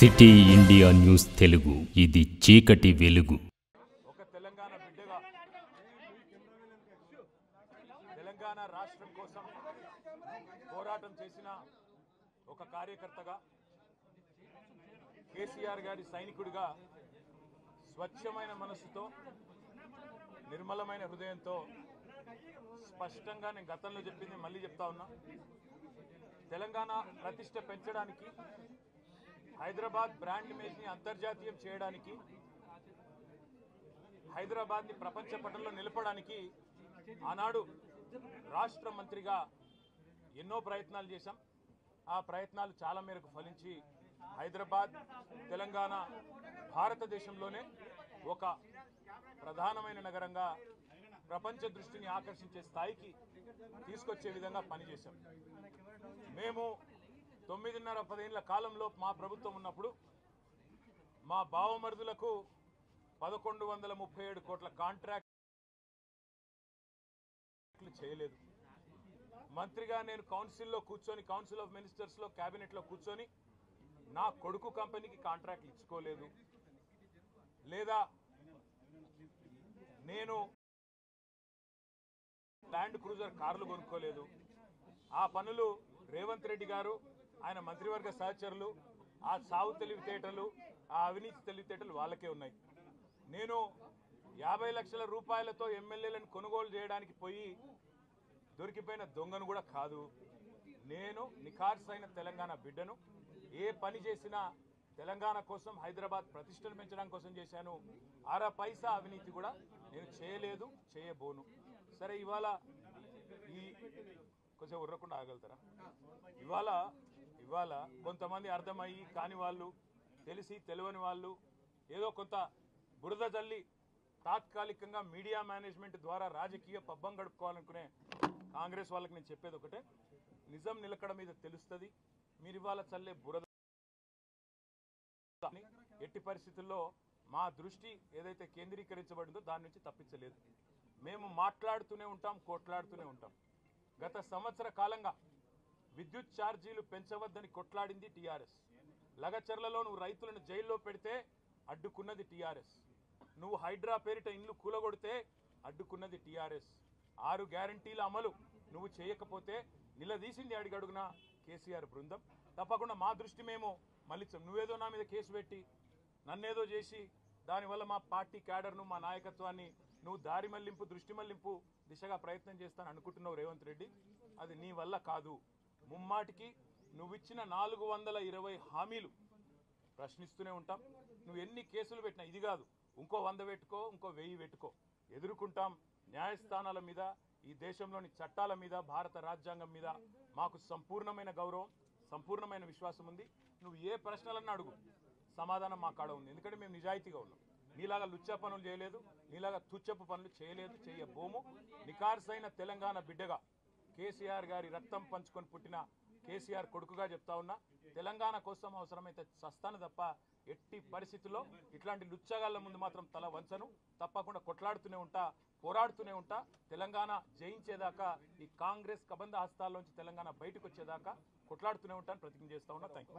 City India news Telugu, ఇది చీకటి వెలుగు. ఒక తెలంగాణ బిడ్డగా తెలంగాణ రాష్ట్రం కోసం పోరాటం చేసిన ఒక కార్యకర్తగా, కేసీఆర్ గారి సైనికుడిగా, స్వచ్ఛమైన మనసుతో, నిర్మలమైన హృదయంతో స్పష్టంగా నేను గతంలో చెప్పింది మళ్ళీ చెప్తా ఉన్నా. తెలంగాణ ప్రతిష్ట పెంచడానికి, హైదరాబాద్ బ్రాండ్ ఇమేజ్ని అంతర్జాతీయం చేయడానికి, హైదరాబాద్ని ప్రపంచ పటంలో నిలపడానికి ఆనాడు రాష్ట్ర మంత్రిగా ఎన్నో ప్రయత్నాలు చేశాం. ఆ ప్రయత్నాలు చాలా మేరకు ఫలించి హైదరాబాద్, తెలంగాణ భారతదేశంలోనే ఒక ప్రధానమైన నగరంగా ప్రపంచ దృష్టిని ఆకర్షించే స్థాయికి తీసుకొచ్చే విధంగా పనిచేశాం. మేము 9.5-10 ఏళ్ల కాలంలో మా ప్రభుత్వం ఉన్నప్పుడు మా బావమరుదులకు 1137 కోట్ల కాంట్రాక్ట్లు చేయలేదు. మంత్రిగా నేను కౌన్సిల్లో కూర్చొని, కౌన్సిల్ ఆఫ్ మినిస్టర్స్లో, క్యాబినెట్లో కూర్చొని నా కొడుకు కంపెనీకి కాంట్రాక్ట్లు ఇచ్చుకోలేదు. లేదా నేను ల్యాండ్ క్రూజర్ కార్లు కొనుక్కోలేదు. ఆ పనులు రేవంత్ రెడ్డి గారు, ఆయన మంత్రివర్గ సహచరులు, ఆ సాగు తెలివితేటలు, ఆ అవినీతి తెలివితేటలు వాళ్ళకే ఉన్నాయి. నేను 50 లక్షల రూపాయలతో ఎమ్మెల్యేలను కొనుగోలు చేయడానికి పోయి దొరికిపోయిన దొంగను కూడా కాదు. నేను నిఖార్సైన తెలంగాణ బిడ్డను. ఏ పని చేసినా తెలంగాణ కోసం, హైదరాబాద్ ప్రతిష్టను పెంచడం కోసం చేశాను. అర పైసా అవినీతి కూడా నేను చేయలేదు, చేయబోను. సరే, ఇవాళ ఈ కొంచెం ఉర్రకుండా ఆగలుగుతారా? ఇవాళ కొంతమంది అర్థమయ్యి కాని వాళ్ళు, తెలిసి తెలియని వాళ్ళు ఏదో కొంత బురద జల్లి తాత్కాలికంగా మీడియా మేనేజ్మెంట్ ద్వారా రాజకీయ పబ్బం గడుపుకోవాలనుకునే కాంగ్రెస్ వాళ్ళకి నేను చెప్పేది ఒకటే, నిజం నిలకడ మీద తెలుస్తుంది. మీరు ఇవాళ చల్లే బురద ఎట్టి పరిస్థితుల్లో మా దృష్టి ఏదైతే కేంద్రీకరించబడిందో దాని నుంచి తప్పించలేదు. మేము మాట్లాడుతూనే ఉంటాం, కొట్లాడుతూనే ఉంటాం. గత సంవత్సర కాలంగా విద్యుత్ ఛార్జీలు పెంచవద్దని కొట్లాడింది టీఆర్ఎస్. లగచర్లలో నువ్వు రైతులను జైల్లో పెడితే అడ్డుకున్నది టీఆర్ఎస్. నువ్వు హైడ్రా పేరిట ఇండ్లు కూలగొడితే అడ్డుకున్నది టీఆర్ఎస్. 6 గ్యారంటీల అమలు నువ్వు చేయకపోతే నిలదీసింది అడుగడుగున కేసీఆర్ బృందం. తప్పకుండా మా దృష్టి మేము మళ్ళించాం. నువ్వేదో నా మీద కేసు పెట్టి నన్నేదో చేసి దానివల్ల మా పార్టీ క్యాడర్ను, మా నాయకత్వాన్ని నువ్వు దారి మళ్లింపు, దృష్టి మళ్లింపు దిశగా ప్రయత్నం చేస్తాను అనుకుంటున్నావు రేవంత్ రెడ్డి. అది నీ వల్ల కాదు. ముమ్మాటికి నువ్విచ్చిన 420 హామీలు ప్రశ్నిస్తూనే ఉంటాం. నువ్వు ఎన్ని కేసులు పెట్టినా, ఇది కాదు ఇంకో 100 పెట్టుకో, ఇంకో 1000 పెట్టుకో, ఎదుర్కొంటాం. న్యాయస్థానాల మీద, ఈ దేశంలోని చట్టాల మీద, భారత రాజ్యాంగం మీద మాకు సంపూర్ణమైన గౌరవం, సంపూర్ణమైన విశ్వాసం ఉంది. నువ్వు ఏ ప్రశ్నలన్నా అడుగు, సమాధానం మా కాడ ఉంది. ఎందుకంటే మేము నిజాయితీగా ఉన్నాం. నీలాగా లుచ్చ పనులు చేయలేదు, నీలాగా తుచ్చపు పనులు చేయలేదు, చేయబోము. నిఖార్సైన తెలంగాణ బిడ్డగా, కేసీఆర్ గారి రక్తం పంచుకొని పుట్టిన కేసీఆర్ కొడుకుగా చెప్తా ఉన్నా, తెలంగాణ కోసం అవసరమైతే చస్తాను తప్ప ఎట్టి పరిస్థితుల్లో ఇట్లాంటి లుచ్చగాళ్ళ ముందు మాత్రం తల వంచను. తప్పకుండా కొట్లాడుతూనే ఉంటా, పోరాడుతూనే ఉంటా. తెలంగాణ జయించేదాకా, ఈ కాంగ్రెస్ కబంధ హస్తాల్లోంచి తెలంగాణ బయటకు వచ్చేదాకా కొట్లాడుతూనే ఉంటాను, ప్రతిజ్ఞ చేస్తా ఉన్నా. Thank you.